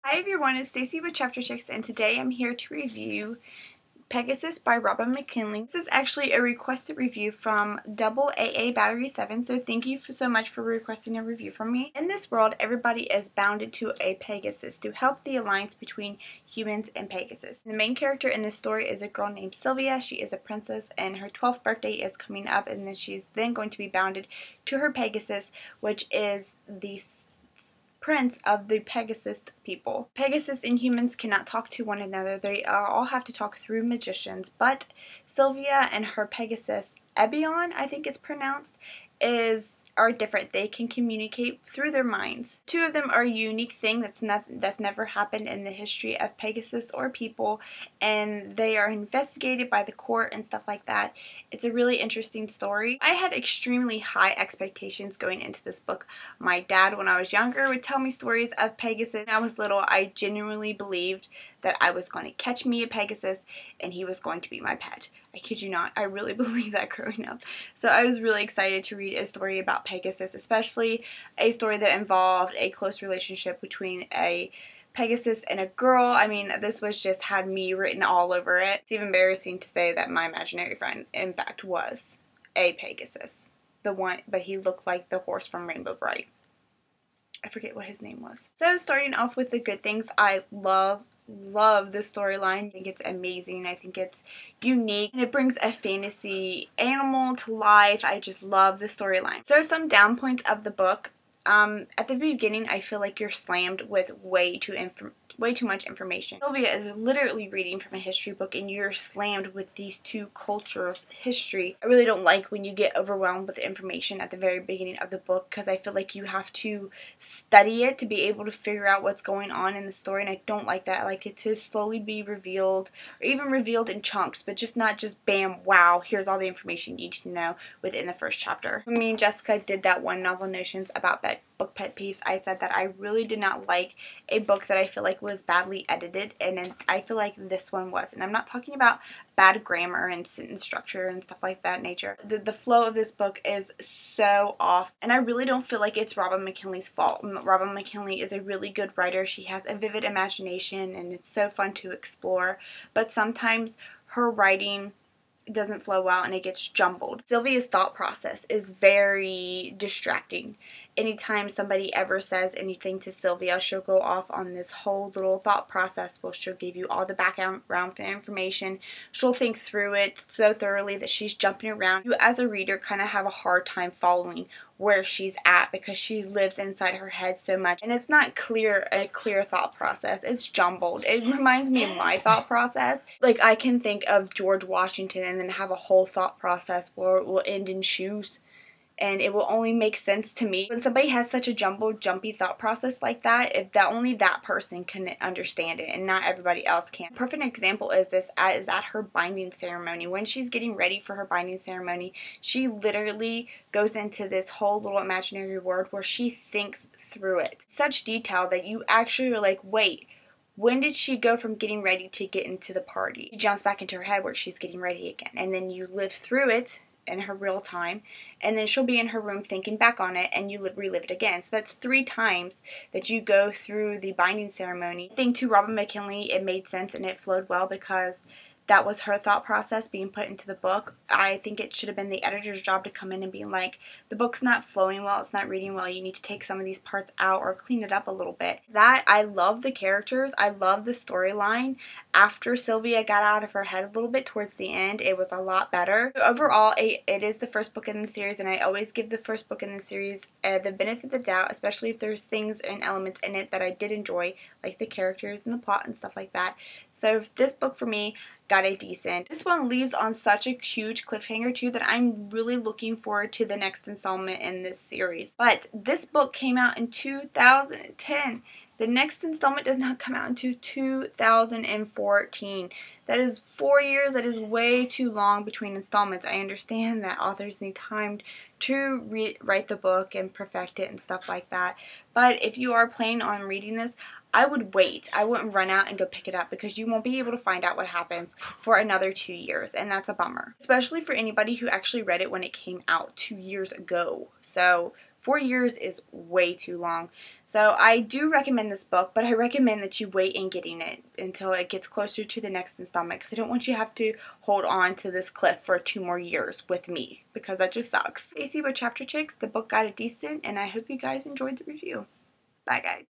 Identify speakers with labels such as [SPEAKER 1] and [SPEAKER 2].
[SPEAKER 1] Hi everyone, it's Stacy with Chapter 6 and today I'm here to review Pegasus by McKinley. This is actually a requested review from AA Battery 7, so thank you so much for requesting a review from me. In this world, everybody is bounded to a Pegasus to help the alliance between humans and Pegasus. The main character in this story is a girl named Sylvia. She is a princess and her 12th birthday is coming up, and then she's then going to be bounded to her Pegasus, which is the prince of the Pegasus people. Pegasus and humans cannot talk to one another. They all have to talk through magicians, but Sylvia and her Pegasus, Ebion, I think it's pronounced, are different. They can communicate through their minds. Two of them are a unique thing that's never happened in the history of Pegasus or people, and they are investigated by the court and stuff like that. It's a really interesting story. I had extremely high expectations going into this book. My dad, when I was younger, would tell me stories of Pegasus. When I was little, I genuinely believed that I was going to catch me a Pegasus and he was going to be my pet. I kid you not, I really believed that growing up. So I was really excited to read a story about Pegasus, especially a story that involved a close relationship between a Pegasus and a girl. I mean, this was just had me written all over it. It's even embarrassing to say that my imaginary friend, in fact, was a Pegasus. But he looked like the horse from Rainbow Bright. I forget what his name was. So starting off with the good things, I love this storyline. I think it's amazing. I think it's unique and it brings a fantasy animal to life. I just love the storyline. So some down points of the book. At the beginning, I feel like you're slammed with way too much information. Sylvia is literally reading from a history book and you're slammed with these two cultures' history. I really don't like when you get overwhelmed with information at the very beginning of the book, because I feel like you have to study it to be able to figure out what's going on in the story, and I don't like that. I like it to slowly be revealed, or even revealed in chunks, but not just bam, wow, here's all the information you need to know within the first chapter. When me and Jessica did that one Novel Notions about book pet peeves, I said that I really did not like a book that I feel like was badly edited, and I feel like this one was. And I'm not talking about bad grammar and sentence structure and stuff like that nature. The flow of this book is so off, and I really don't feel like it's McKinley's fault. McKinley is a really good writer. She has a vivid imagination and it's so fun to explore, but sometimes her writing doesn't flow well and it gets jumbled. Sylvia's thought process is very distracting. Anytime somebody ever says anything to Sylvia, she'll go off on this whole little thought process where she'll give you all the background information. She'll think through it so thoroughly that she's jumping around. You as a reader kind of have a hard time following where she's at because she lives inside her head so much, and it's not a clear thought process. It's jumbled. It reminds me of my thought process. Like, I can think of George Washington and then have a whole thought process where it will end in shoes, and it will only make sense to me. When somebody has such a jumbled, jumpy thought process like that, only that person can understand it and not everybody else can. A perfect example is at her binding ceremony. When she's getting ready for her binding ceremony, she literally goes into this whole little imaginary world where she thinks through it. Such detail that you actually are like, wait, when did she go from getting ready to get into the party? She jumps back into her head where she's getting ready again, and then you live through it in her real time, and then she'll be in her room thinking back on it, and you relive it again. So that's 3 times that you go through the binding ceremony. I think to McKinley, it made sense and it flowed well because that was her thought process being put into the book. I think it should have been the editor's job to come in and be like, the book's not flowing well, it's not reading well, you need to take some of these parts out or clean it up a little bit. I love the characters, I love the storyline. After Sylvia got out of her head a little bit towards the end, it was a lot better. Overall, it is the first book in the series, and I always give the first book in the series the benefit of the doubt, especially if there's things and elements in it that I did enjoy, like the characters and the plot and stuff like that. So this book for me got a decent. This one leaves on such a huge cliffhanger too that I'm really looking forward to the next installment in this series. But this book came out in 2010. The next installment does not come out until 2014. That is 4 years. That is way too long between installments. I understand that authors need time to write the book and perfect it and stuff like that. But if you are planning on reading this, I would wait. I wouldn't run out and go pick it up because you won't be able to find out what happens for another 2 years, and that's a bummer. Especially for anybody who actually read it when it came out 2 years ago. So 4 years is way too long. So I do recommend this book, but I recommend that you wait in getting it until it gets closer to the next installment, because I don't want you to have to hold on to this cliff for 2 more years with me, because that just sucks. AC with Chapter Chicks, the book got a decent, and I hope you guys enjoyed the review. Bye guys.